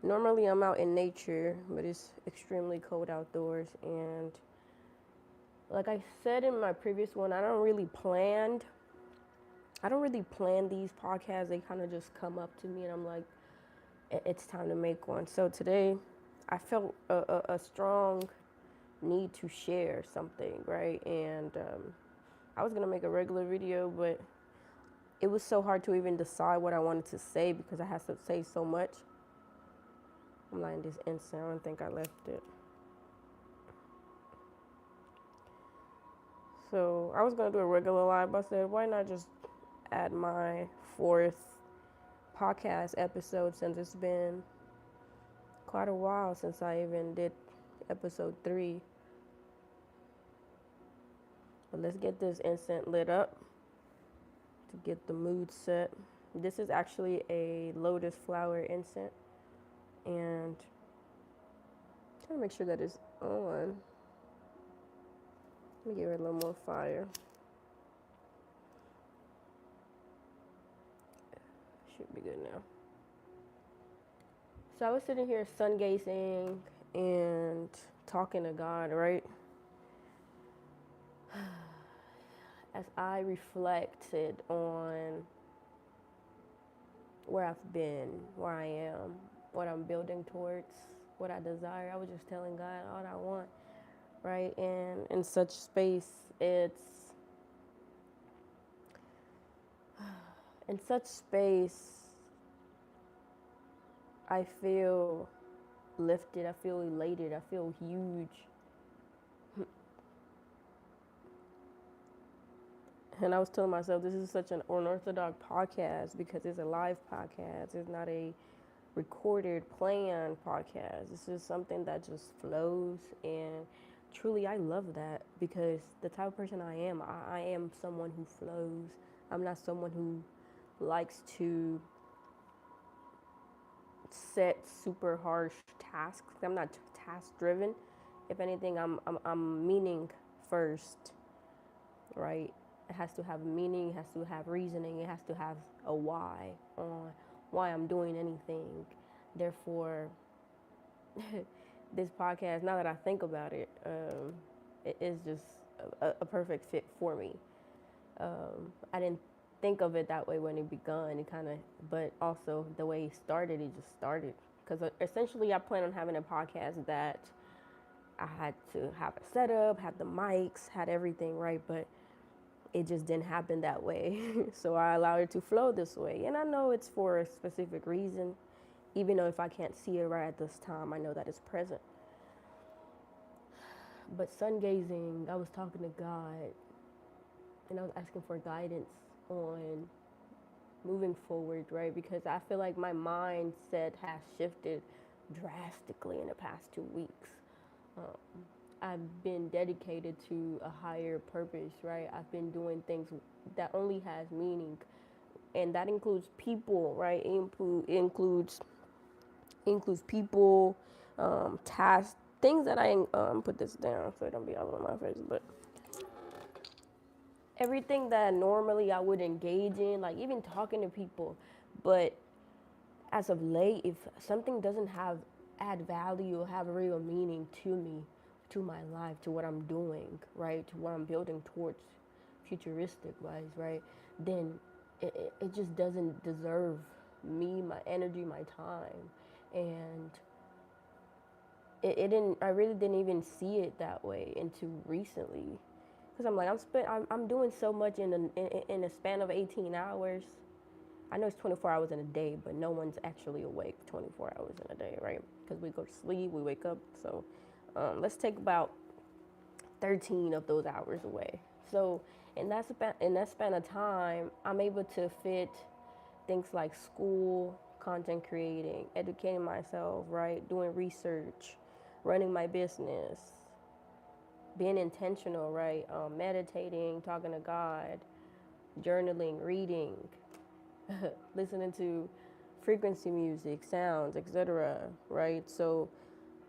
Normally I'm out in nature, but it's extremely cold outdoors. And like I said in my previous one, I don't really plan these podcasts. They kind of just come up to me and I'm like, it's time to make one. So today I felt a strong need to share something, right? And I was going to make a regular video, but it was so hard to even decide what I wanted to say because I had to say so much. I'm lighting this incense. I don't think I left it. So I was gonna do a regular live, but I said, why not just add my fourth podcast episode since it's been quite a while since I even did episode 3. But let's get this incense lit up to get the mood set. This is actually a lotus flower incense, and trying to make sure that it's on. Let me give it a little more fire. Should be good now. So I was sitting here sungazing and talking to God, right? As I reflected on where I've been, where I am, what I'm building towards, what I desire, I was just telling God all I want, right? And in such space, in such space, I feel lifted, I feel elated, I feel huge. And I was telling myself this is such an unorthodox podcast because it's a live podcast. It's not a recorded, planned podcast. It's just something that just flows. And truly, I love that because the type of person I am, I am someone who flows. I'm not someone who likes to set super harsh tasks. I'm not task driven. If anything, I'm meaning first, right? It has to have meaning, it has to have reasoning, it has to have a why on why I'm doing anything. Therefore, this podcast, now that I think about it, it is just a perfect fit for me. I didn't think of it that way when it begun. It kind of, but also the way it started, it just started. Because essentially, I plan on having a podcast that I had to have a setup, had the mics, had everything right, but it just didn't happen that way. So I allowed it to flow this way. And I know it's for a specific reason. Even though if I can't see it right at this time, I know that it's present. But sun gazing, I was talking to God and I was asking for guidance on moving forward, right? Because I feel like my mindset has shifted drastically in the past 2 weeks. Um, I've been dedicated to a higher purpose, right? I've been doing things that only has meaning, and that includes people, right? It includes people, tasks, things that I put this down so it don't be all over my face, but everything that normally I would engage in, like even talking to people, but as of late, if something doesn't have add value or have a real meaning to me, to my life, to what I'm doing, right, to what I'm building towards, futuristic wise, right, then it just doesn't deserve me, my energy, my time, and it didn't. I really didn't even see it that way until recently, because I'm like I'm doing so much in a span of 18 hours. I know it's 24 hours in a day, but no one's actually awake 24 hours in a day, right? Because we go to sleep, we wake up. So let's take about 13 of those hours away. So in that span of time, I'm able to fit things like school, content creating, educating myself, right? Doing research, running my business, being intentional, right? Meditating, talking to God, journaling, reading, listening to frequency music, sounds, etc. Right? So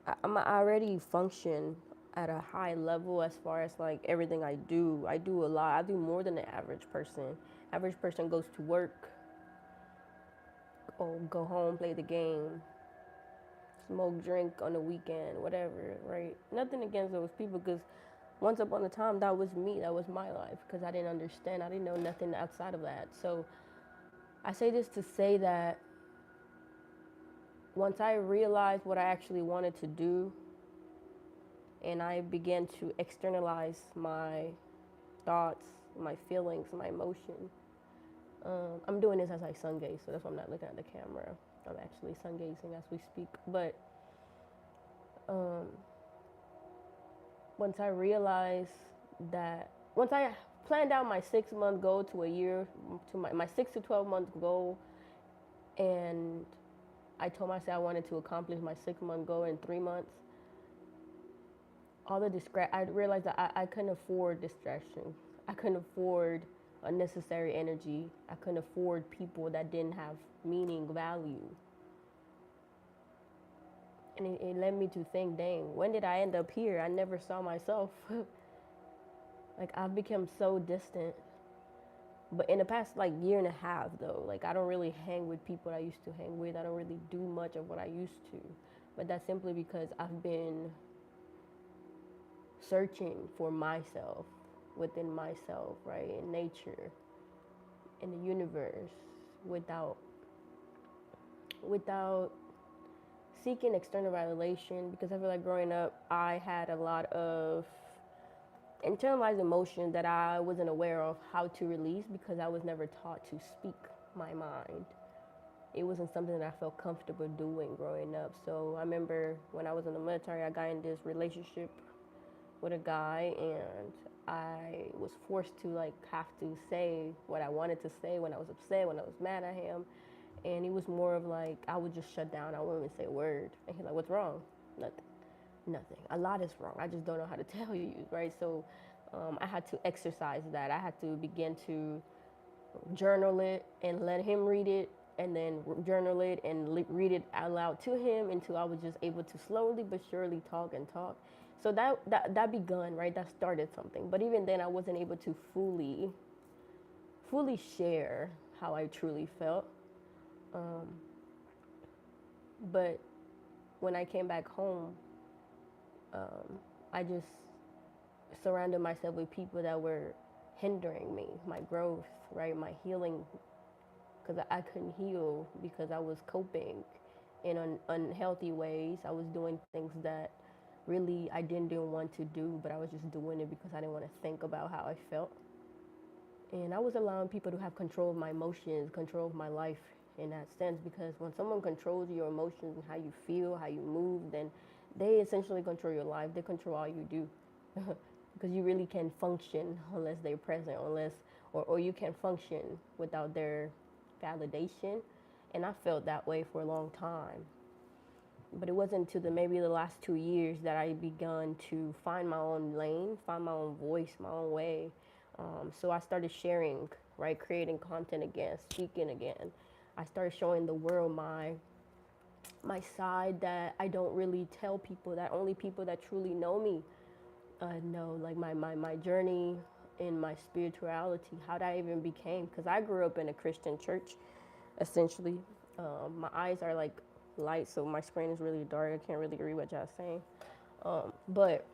I already function at a high level as far as like everything I do. I do a lot. I do more than the average person. Average person goes to work or go home, play the game, smoke, drink on the weekend, whatever, right? Nothing against those people, because once upon a time that was me, that was my life, because I didn't understand, I didn't know nothing outside of that. So I say this to say that once I realized what I actually wanted to do, and I began to externalize my thoughts, my feelings, my emotions. I'm doing this as I sun gaze, so that's why I'm not looking at the camera. I'm actually sun gazing as we speak. But um, once I realized that, once I planned out my 6 month goal to a year, to my 6 to 12 month goal, and I told myself I wanted to accomplish my 6 month goal in 3 months, I realized that I couldn't afford distraction. I couldn't afford unnecessary energy. I couldn't afford people that didn't have meaning, value. And it led me to think, dang, when did I end up here? I never saw myself. Like, I've become so distant. But in the past, like, year and a half, though, like, I don't really hang with people I used to hang with. I don't really do much of what I used to. But that's simply because I've been searching for myself, within myself, right, in nature, in the universe, without seeking external validation. Because I feel like growing up, I had a lot of internalized emotion that I wasn't aware of how to release, because I was never taught to speak my mind. It wasn't something that I felt comfortable doing growing up. So I remember when I was in the military, I got in this relationship with a guy, and I was forced to like have to say what I wanted to say when I was upset, when I was mad at him. And it was more of like, I would just shut down. I wouldn't even say a word. And he's like, what's wrong? Nothing. A lot is wrong. I just don't know how to tell you, right? So I had to exercise that. I had to begin to journal it and let him read it, and then journal it and read it out loud to him, until I was just able to slowly but surely talk and talk. So that begun, right? That started something. But even then, I wasn't able to fully share how I truly felt. But when I came back home, I just surrounded myself with people that were hindering me, my growth, right, my healing, because I couldn't heal because I was coping in unhealthy ways. I was doing things that really I didn't want to do, but I was just doing it because I didn't want to think about how I felt. And I was allowing people to have control of my emotions, control of my life in that sense, because when someone controls your emotions and how you feel, how you move, then they essentially control your life. They control all you do. Because you really can't function unless they're present, or you can't function without their validation. And I felt that way for a long time. But it wasn't until maybe the last 2 years that I begun to find my own lane, find my own voice, my own way. So I started sharing, right, creating content again, speaking again. I started showing the world my side that I don't really tell people, that only people that truly know me know, like my journey in my spirituality, how that even became. Because I grew up in a Christian church, essentially. My eyes are like light, so my screen is really dark. I can't really read what y'all saying. But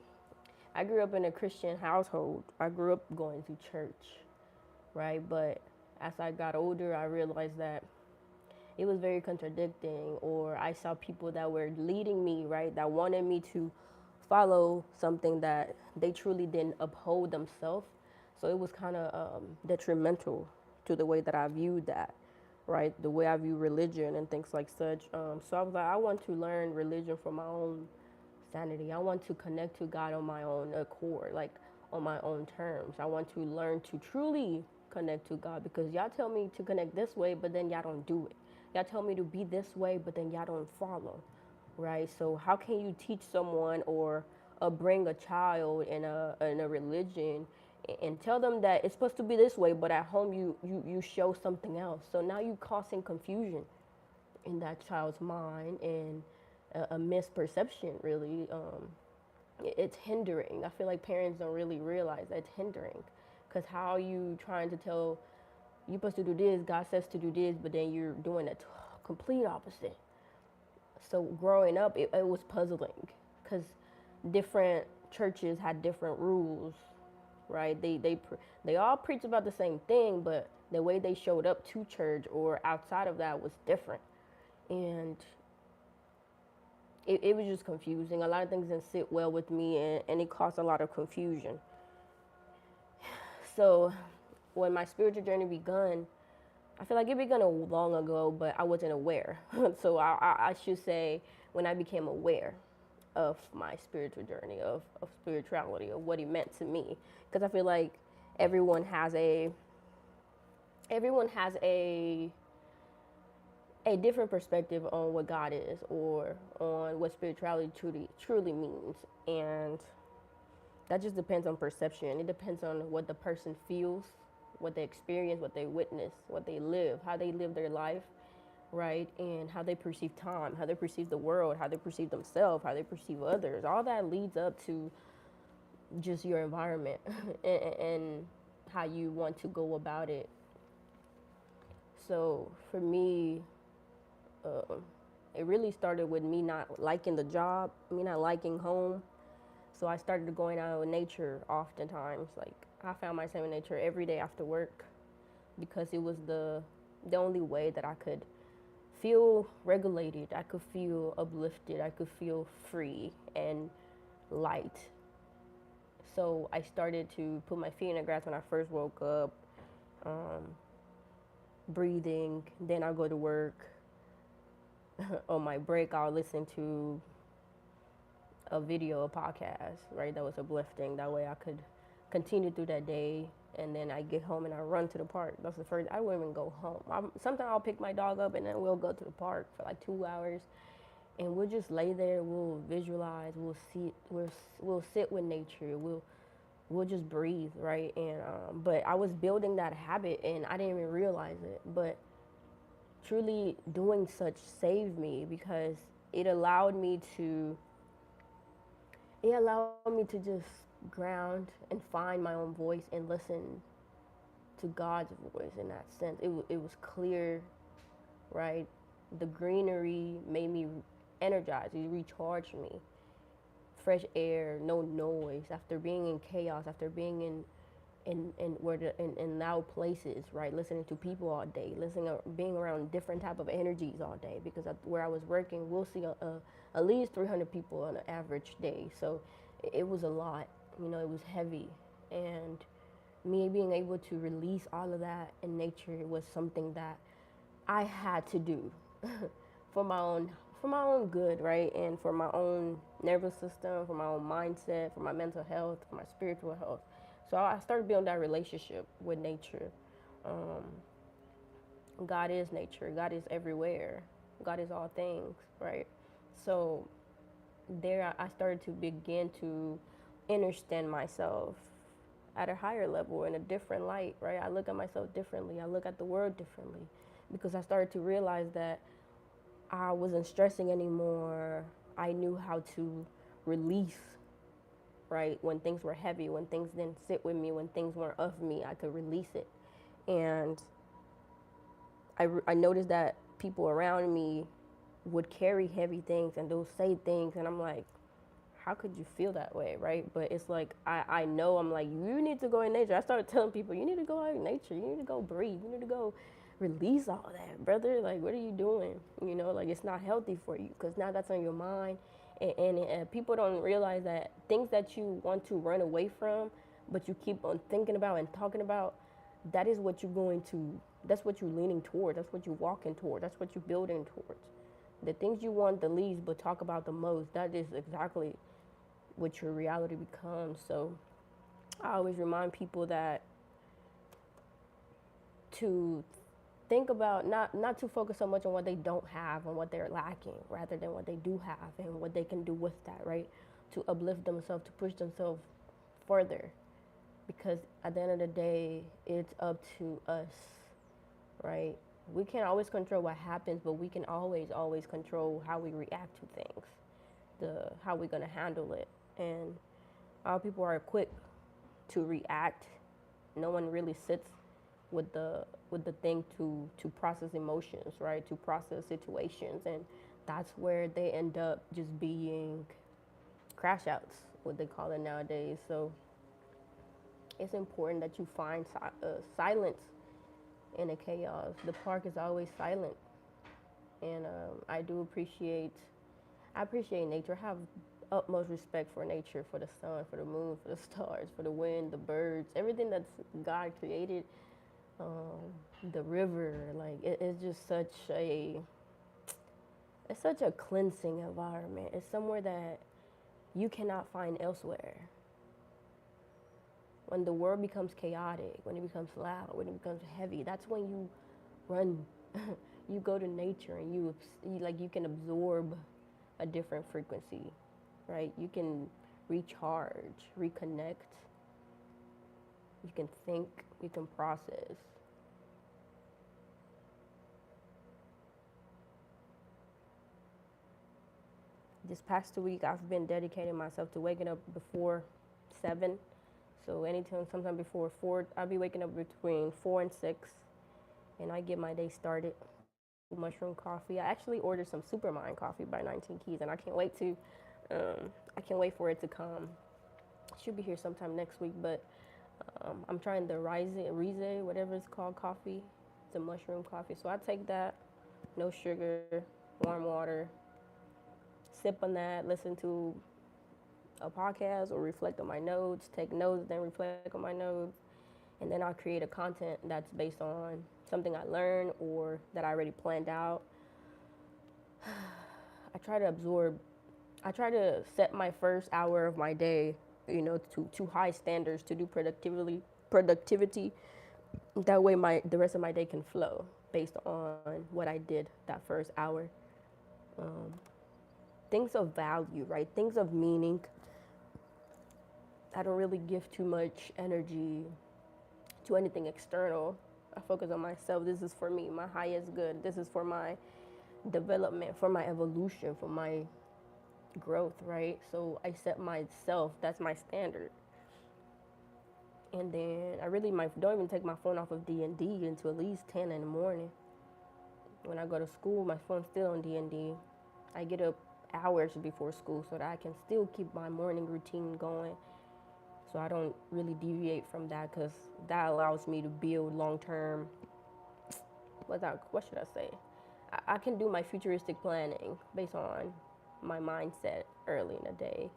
I grew up in a Christian household. I grew up going to church, right? But as I got older, I realized that it was very contradicting, or I saw people that were leading me, right, that wanted me to follow something that they truly didn't uphold themselves. So it was kind of detrimental to the way that I viewed that, right, the way I view religion and things like such. So I was like, I want to learn religion for my own sanity. I want to connect to God on my own accord, like on my own terms. I want to learn to truly connect to God, because y'all tell me to connect this way, but then y'all don't do it. Y'all tell me to be this way, but then y'all don't follow, right? So how can you teach someone, or bring a child in a religion, and tell them that it's supposed to be this way, but at home you show something else? So now you causing confusion in that child's mind, and a misperception, really. It's hindering. I feel like parents don't really realize that it's hindering, because how are you trying to tell, you're supposed to do this, God says to do this, but then you're doing a complete opposite. So growing up, it was puzzling because different churches had different rules, right? They all preach about the same thing, but the way they showed up to church or outside of that was different, and it was just confusing. A lot of things didn't sit well with me, and it caused a lot of confusion. So when my spiritual journey begun, I feel like it began long ago, but I wasn't aware. So I should say when I became aware of my spiritual journey, of spirituality, of what it meant to me. Because I feel like everyone has a everyone has a different perspective on what God is or on what spirituality truly means. And that just depends on perception. It depends on what the person feels, what they experience, what they witness, what they live, how they live their life, right? And how they perceive time, how they perceive the world, how they perceive themselves, how they perceive others. All that leads up to just your environment and how you want to go about it. So for me, uh, it really started with me not liking the job, me not liking home. So I started going out in nature oftentimes. Like I found myself in nature every day after work because it was the only way that I could feel regulated. I could feel uplifted. I could feel free and light. So I started to put my feet in the grass when I first woke up, um, breathing. Then I'll go to work. On my break, I'll listen to a video, a podcast, right? That was uplifting. That way I could continue through that day. And then I get home and I run to the park. That's the first, I wouldn't even go home. Sometimes I'll pick my dog up and then we'll go to the park for like 2 hours. And we'll just lay there, we'll visualize, we'll sit with nature, we'll just breathe, right? And but I was building that habit and I didn't even realize it. But truly doing such saved me because it allowed me to just ground and find my own voice and listen to God's voice in that sense. It was clear, right? The greenery made me energized. It recharged me. Fresh air, no noise. After being in chaos, after being in loud places, right? Listening to people all day, being around different type of energies all day. Because where I was working, we'll see at least 300 people on an average day. So it was a lot. You know, it was heavy, and me being able to release all of that in nature was something that I had to do for my own good, right? And for my own nervous system, for my own mindset, for my mental health, for my spiritual health. So I started building that relationship with nature. Um, God is nature. God is everywhere. God is all things, right? So there I started to begin to understand myself at a higher level in a different light, right? I look at myself differently. I look at the world differently because I started to realize that I wasn't stressing anymore. I knew how to release, right? When things were heavy, when things didn't sit with me, when things weren't of me, I could release it. And I noticed that people around me would carry heavy things and they'll say things, and I'm like, how could you feel that way, right? But it's like, I know, I'm like, you need to go in nature. I started telling people, you need to go out in nature. You need to go breathe. You need to go release all that, brother. Like, what are you doing? You know, like, it's not healthy for you because now that's on your mind. And people don't realize that things that you want to run away from, but you keep on thinking about and talking about, that is what that's what you're leaning toward. That's what you're walking toward. That's what you're building towards. The things you want the least but talk about the most, that is exactly what your reality becomes. So I always remind people that to think about not to focus so much on what they don't have and what they're lacking rather than what they do have and what they can do with that, right? To uplift themselves, to push themselves further, because at the end of the day it's up to us, right? We can't always control what happens, but we can always control how we react to things, how we're going to handle it. And all people are quick to react. No one really sits with the thing to process emotions, right? To process situations, and that's where they end up just being crash outs, what they call it nowadays. So it's important that you find silence in the chaos. The park is always silent, and I appreciate nature. I have utmost respect for nature, for the sun, for the moon, for the stars, for the wind, the birds, everything that's God created. The river, like it's just it's such a cleansing environment. It's somewhere that you cannot find elsewhere. When the world becomes chaotic, when it becomes loud, when it becomes heavy, that's when you run. You go to nature and you can absorb a different frequency, right? You can recharge, reconnect. You can think, you can process. This past 2 week, I've been dedicating myself to waking up before 7. So anytime, sometime before 4, I'll be waking up between 4 and 6, and I get my day started. Mushroom coffee. I actually ordered some Supermind coffee by 19 Keys, and I can't wait for it to come. It should be here sometime next week, but I'm trying the Rize, whatever it's called, coffee. It's a mushroom coffee. So I take that, no sugar, warm water, sip on that, listen to a podcast or reflect on my notes, take notes, then reflect on my notes, and then I'll create a content that's based on something I learned or that I already planned out. I try to absorb, I try to set my first hour of my day, to high standards to do productivity. That way the rest of my day can flow based on what I did that first hour. Um, Things of value, right? Things of meaning. I don't really give too much energy to anything external. I focus on myself. This is for me, my highest good. This is for my development, for my evolution, for my growth, right? So I set myself, that's my standard. And then I really don't even take my phone off of D&D until at least 10 in the morning. When I go to school, my phone's still on D&D. I get up hours before school so that I can still keep my morning routine going. So I don't really deviate from that, because that allows me to build long-term, what should I say? I can do my futuristic planning based on my mindset early in the day,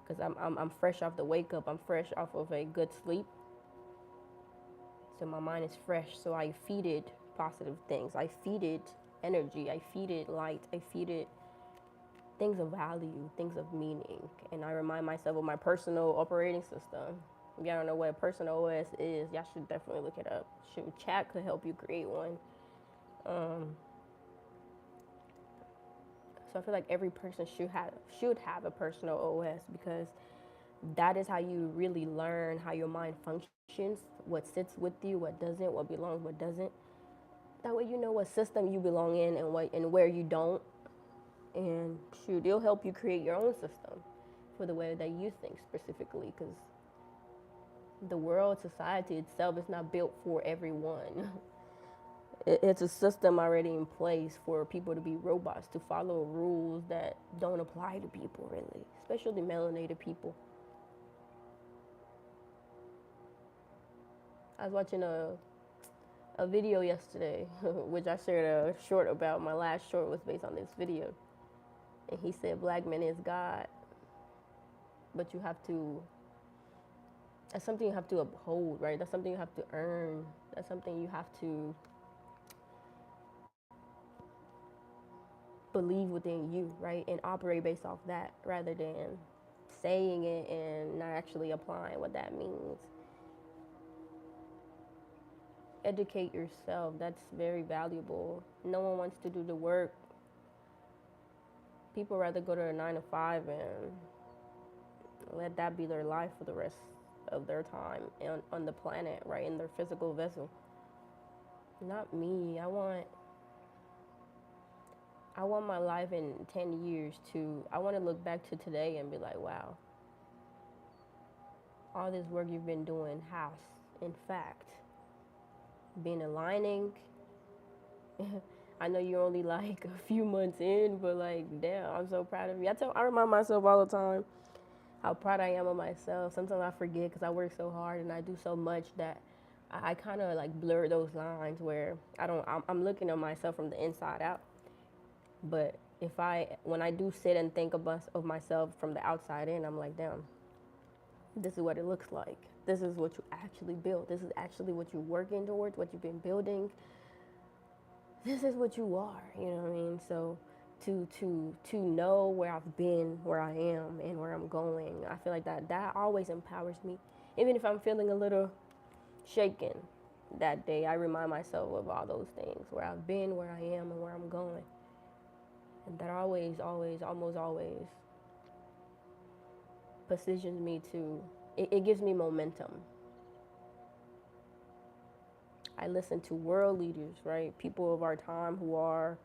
because I'm fresh off the wake up. I'm fresh off of a good sleep. So my mind is fresh. So I feed it positive things. I feed it energy. I feed it light. I feed it things of value, things of meaning. And I remind myself of my personal operating system. If y'all don't know what a personal OS is, y'all should definitely look it up. Chat could help you create one. So I feel like every person should have a personal OS, because that is how you really learn how your mind functions, what sits with you, what doesn't, what belongs, what doesn't. That way you know what system you belong in and where you don't. And it'll help you create your own system for the way that you think specifically, because the world, society itself is not built for everyone. It's a system already in place for people to be robots, to follow rules that don't apply to people, really, especially melanated people. I was watching a video yesterday, which I shared a short about. My last short was based on this video. And he said, black men is God, but that's something you have to uphold, right? That's something you have to earn. That's something you have to believe within you, right? And operate based off that, rather than saying it and not actually applying what that means. Educate yourself. That's very valuable. No one wants to do the work. People rather go to a 9 to 5 and let that be their life for the rest of their time on the planet, right? In their physical vessel. Not me. I want my life in 10 years I want to look back to today and be like, wow, all this work you've been doing has, in fact, been aligning I know you're only like a few months in, but like, damn, I'm so proud of you. I remind myself all the time how proud I am of myself. Sometimes I forget because I work so hard and I do so much that I kind of like blur those lines where I'm looking at myself from the inside out. But when I do sit and think of myself from the outside in, I'm like, damn, this is what it looks like. This is what you actually built. This is actually what you're working towards, what you've been building. This is what you are, you know what I mean? So to know where I've been, where I am, and where I'm going, I feel like that always empowers me. Even if I'm feeling a little shaken that day, I remind myself of all those things, where I've been, where I am, and where I'm going. And that almost always positions me it gives me momentum. I listen to world leaders, right? People of our time who are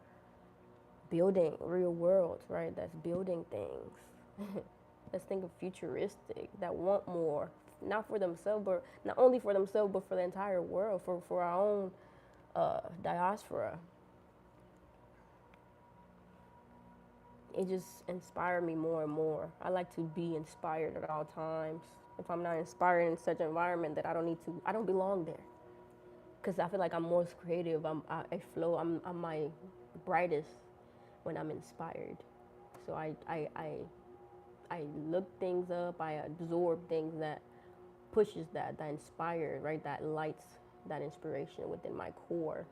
building real worlds, right? That's building things. Let's think of futuristic, that want more, not for themselves, but not only for themselves, but for the entire world, for our own diaspora. It just inspired me more and more. I like to be inspired at all times. If I'm not inspired in such an environment, that I don't belong there. Because I feel like I'm most creative. I flow. I'm my brightest when I'm inspired. So I look things up. I absorb things that pushes that inspired, right? That lights that inspiration within my core.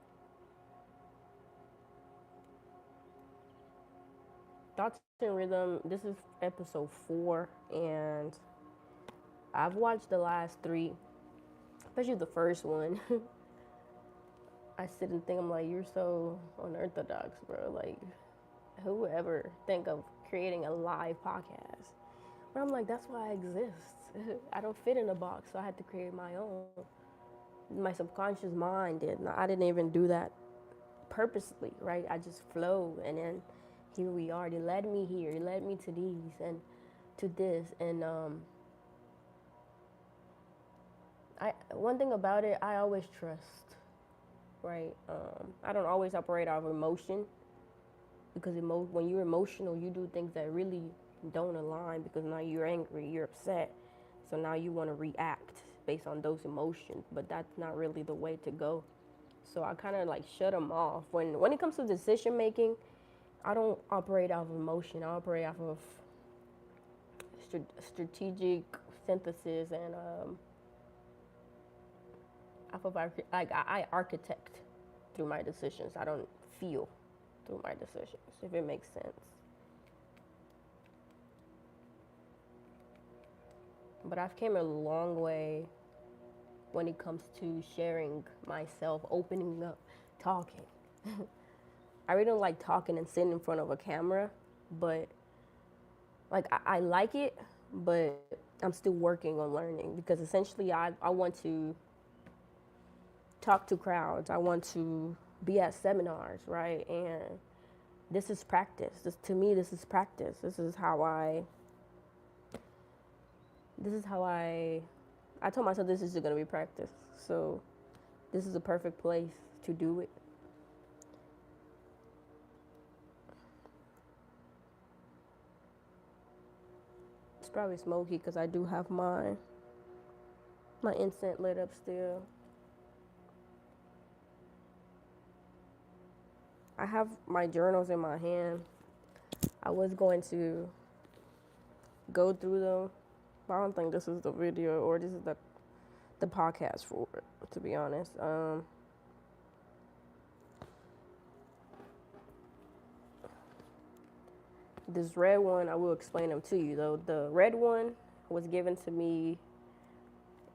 Thoughts and Rhythm. This is episode 4, and I've watched the last 3, especially the first one. I sit and think, I'm like, you're so unorthodox, bro. Like, who would ever think of creating a live podcast? But I'm like, that's why I exist. I don't fit in a box, so I had to create my own. My subconscious mind did. I didn't even do that purposely, right? I just flowed, and then here we are. They led me here. They led me to these and to this, and one thing about it, I always trust, right? I don't always operate out of emotion, because when you're emotional, you do things that really don't align, because now you're angry, you're upset, so now you want to react based on those emotions, but that's not really the way to go. So I kind of like shut them off. When it comes to decision making, I don't operate out of emotion. I operate off of strategic synthesis, and off of I architect through my decisions. I don't feel through my decisions, if it makes sense. But I've came a long way when it comes to sharing myself, opening up, talking. I really don't like talking and sitting in front of a camera, but like I like it, but I'm still working on learning, because essentially I want to talk to crowds. I want to be at seminars, right? And this is practice. To me, this is practice. This is how I told myself this is going to be practice. So this is a perfect place to do it. It's probably smoky because I do have my incense lit up still. I have my journals in my hand. I was going to go through them, but I don't think this is the video, or this is the podcast for it, to be honest. This red one, I will explain them to you though. The red one was given to me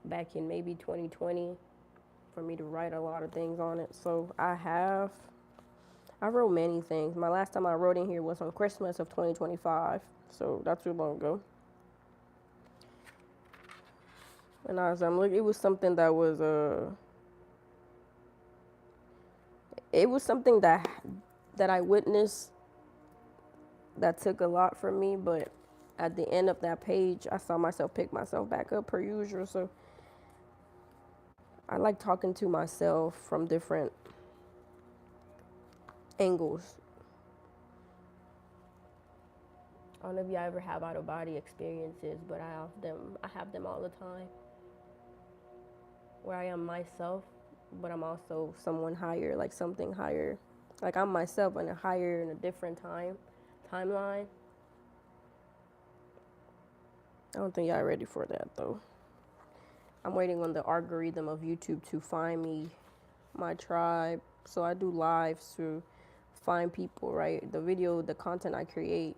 back in maybe 2020 for me to write a lot of things on it. So I wrote many things. My last time I wrote in here was on Christmas of 2025, so that's too long ago. And as I'm looking, it was something that was it was something that I witnessed that took a lot from me, but at the end of that page, I saw myself pick myself back up per usual. So I like talking to myself from different angles. I don't know if you ever have out of body experiences, but I have them all the time. Where I am myself, but I'm also someone higher, like something higher. Like I'm myself in a different timeline. I don't think y'all ready for that though. I'm waiting on the algorithm of YouTube to find me my tribe. So I do lives to find people, right? The content I create,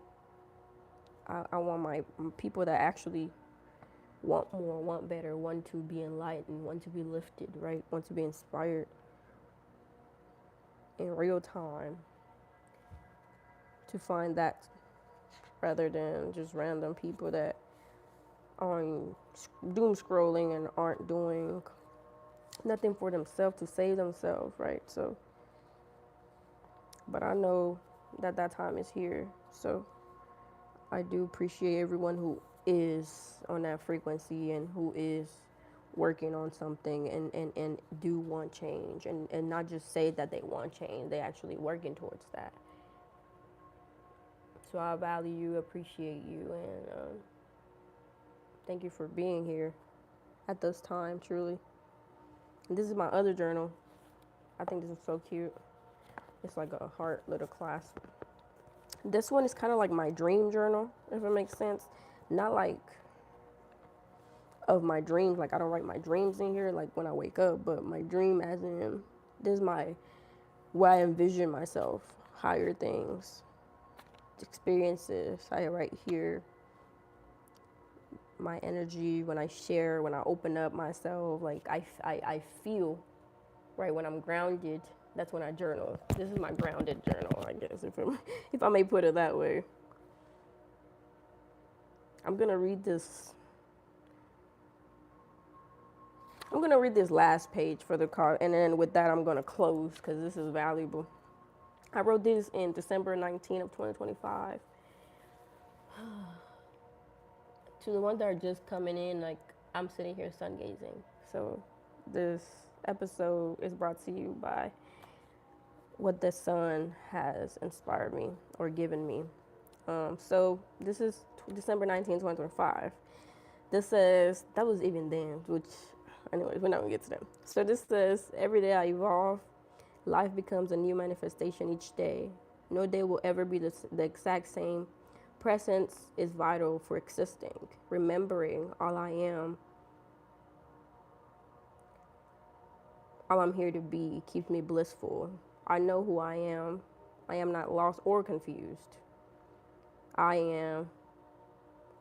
I want my people that actually want more, want better, want to be enlightened, want to be lifted, right? Want to be inspired in real time, to find that rather than just random people that are doom scrolling and aren't doing nothing for themselves to save themselves, right? So, but I know that time is here. So I do appreciate everyone who is on that frequency and who is working on something and do want change and not just say that they want change, they actually working towards that. So I value you, appreciate you, and thank you for being here at this time, truly. And this is my other journal. I think this is so cute. It's like a heart little clasp. This one is kind of like my dream journal, if it makes sense. Not like of my dreams, like I don't write my dreams in here like when I wake up, but my dream as in this is my where I envision myself, higher things, experiences. I write here my energy when I share, when I open up myself, like I feel, right, when I'm grounded, that's when I journal. This is my grounded journal, I guess, if I may put it that way. I'm gonna read this last page for the card, and then with that I'm gonna close because this is valuable. I wrote this in December 19th of 2025. To the ones that are just coming in, like I'm sitting here sungazing. So this episode is brought to you by what the sun has inspired me or given me. So this is December 19th, 2025. This says, that was even then, which, anyways, we're not gonna get to them. So this says, every day I evolve, life becomes a new manifestation each day. No day will ever be the exact same. Presence is vital for existing. Remembering all I am, all I'm here to be, keeps me blissful. I know who I am. I am not lost or confused. I am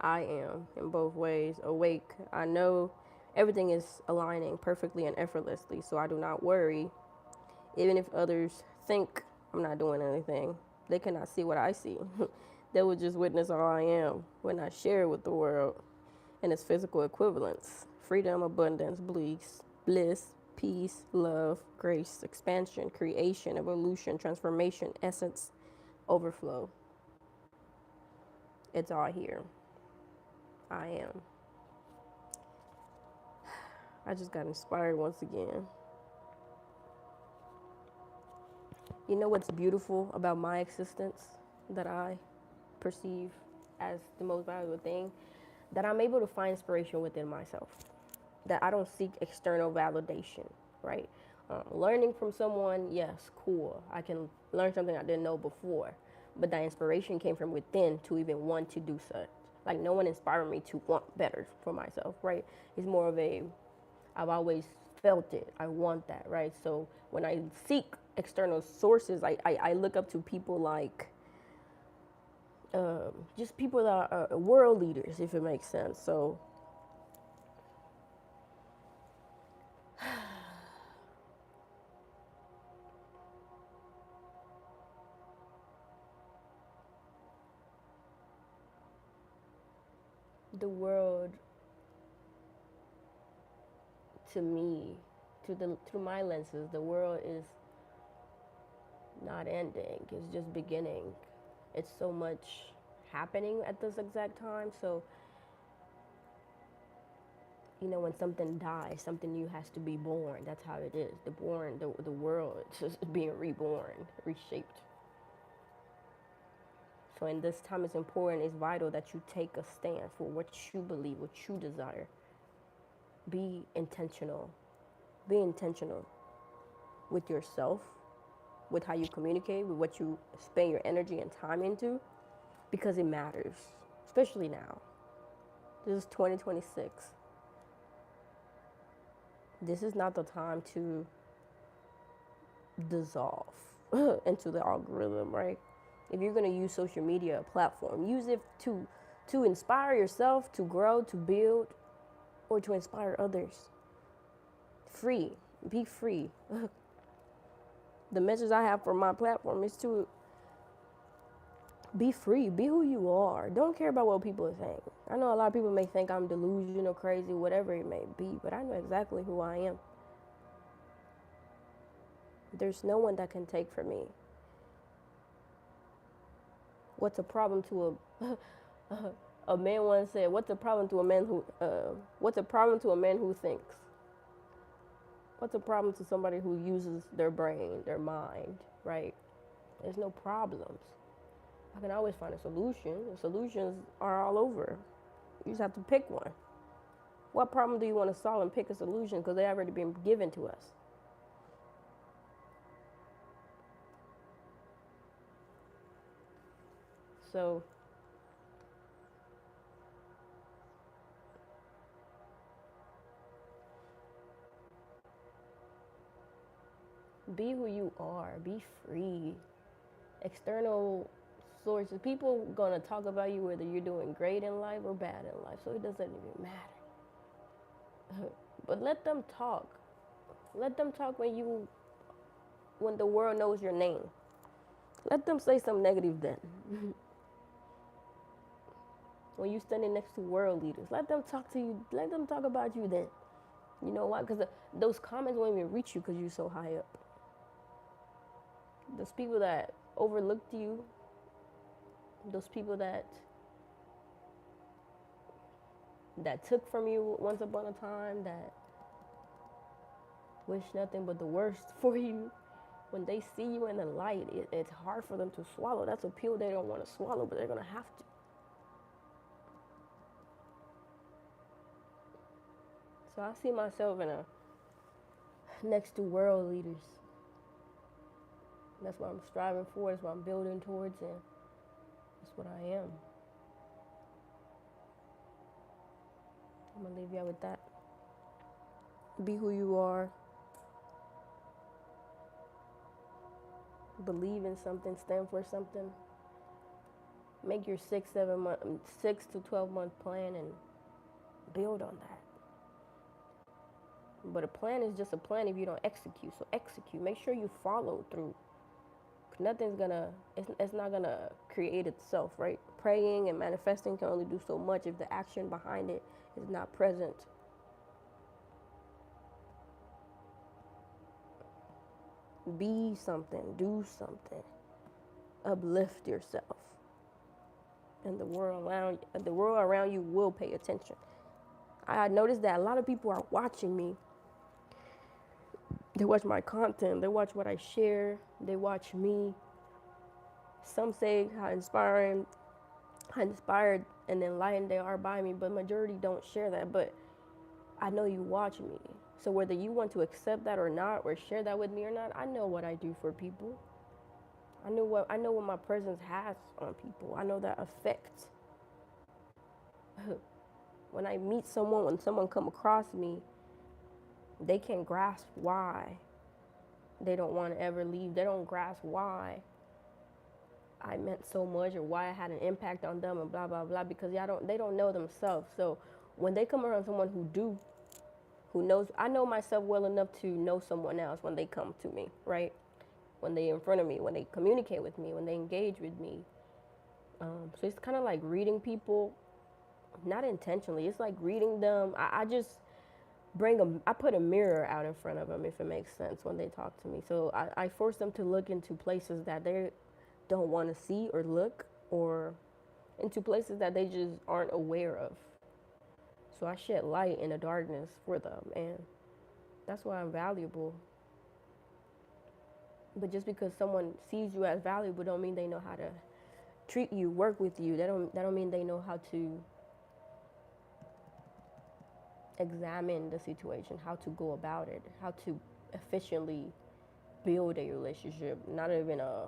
in both ways. Awake. I know everything is aligning perfectly and effortlessly, so I do not worry. Even if others think I'm not doing anything, they cannot see what I see. They will just witness all I am when I share with the world in its physical equivalents. Freedom, abundance, bliss, peace, love, grace, expansion, creation, evolution, transformation, essence, overflow. It's all here. I am. I just got inspired once again. You know what's beautiful about my existence that I perceive as the most valuable thing? That I'm able to find inspiration within myself. That I don't seek external validation, right? Learning from someone, yes, cool. I can learn something I didn't know before. But that inspiration came from within to even want to do such. Like no one inspired me to want better for myself, right? It's more of I've always felt it. I want that, right? So when I seek external sources, I look up to people like just people that are world leaders, if it makes sense. So the world, to me, through my lenses, the world is not ending. It's just beginning. It's so much happening at this exact time. So, you know, when something dies, something new has to be born. That's how it is. The world is just being reborn, reshaped. So in this time, it's important, it's vital that you take a stand for what you believe, what you desire. Be intentional. Be intentional with yourself, with how you communicate, with what you spend your energy and time into, because it matters, especially now. This is 2026. This is not the time to dissolve into the algorithm, right? If you're going to use social media platform, use it to inspire yourself, to grow, to build, or to inspire others. Free. Be free. The message I have for my platform is to be free. Be who you are. Don't care about what people are saying. I know a lot of people may think I'm delusional, crazy, whatever it may be, but I know exactly who I am. There's no one that can take from me. What's a problem to a man once said, what's a problem to a man who thinks? What's a problem to somebody who uses their brain, their mind, right? There's no problems. I can always find a solution. The solutions are all over. You just have to pick one. What problem do you want to solve and pick a solution, because they've already been given to us? So be who you are. Be free. External sources, people gonna talk about you whether you're doing great in life or bad in life, so it doesn't even matter. But let them talk. Let them talk when the world knows your name. Let them say something negative then. When you standing next to world leaders, let them talk to you. Let them talk about you then. You know why? Because those comments won't even reach you because you're so high up. Those people that overlooked you, those people that took from you once upon a time, that wish nothing but the worst for you, when they see you in the light, it's hard for them to swallow. That's a pill they don't want to swallow, but they're going to have to. So I see myself next to world leaders. That's what I'm striving for. That's what I'm building towards, and that's what I am. I'm gonna leave y'all with that. Be who you are. Believe in something. Stand for something. Make your 6 to 12 month plan and build on that. But a plan is just a plan if you don't execute. So execute. Make sure you follow through. It's not gonna create itself, right? Praying and manifesting can only do so much if the action behind it is not present. Be something, do something, uplift yourself, and the world around you will pay attention. I noticed that a lot of people are watching me. They watch my content. They watch what I share. They watch me. Some say how inspired and enlightened they are by me, but majority don't share that. But I know you watch me. So whether you want to accept that or not, or share that with me or not, I know what I do for people. I know what my presence has on people. I know that effect. When I meet someone, when someone come across me, they can't grasp why they don't want to ever leave. They don't grasp why I meant so much or why I had an impact on them and blah, blah, blah, because they don't know themselves. So when they come around someone who knows, I know myself well enough to know someone else when they come to me, right? When they're in front of me, when they communicate with me, when they engage with me. So it's kind of like reading people, not intentionally. It's like reading them. I just I put a mirror out in front of them, if it makes sense, when they talk to me. So I force them to look into places that they don't want to see or look, or into places that they just aren't aware of. So I shed light in the darkness for them, and that's why I'm valuable. But just because someone sees you as valuable don't mean they know how to treat you, work with you, that don't mean they know how to examine the situation, how to go about it, how to efficiently build a relationship. Not even a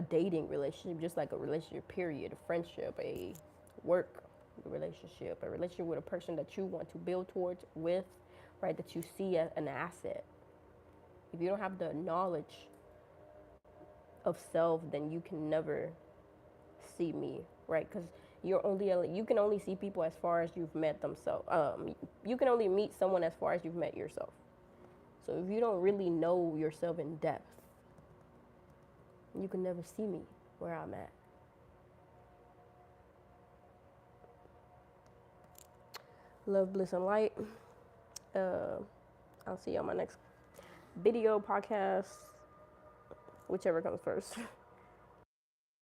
dating relationship, just like a relationship period, a friendship, a work relationship, a relationship with a person that you want to build towards with, right, that you see as an asset. If you don't have the knowledge of self, then you can never see me, right? Because you can only see people as far as you've met themselves. You can only meet someone as far as you've met yourself. So if you don't really know yourself in depth, you can never see me where I'm at. Love, bliss, and light. I'll see you on my next video, podcast, whichever comes first.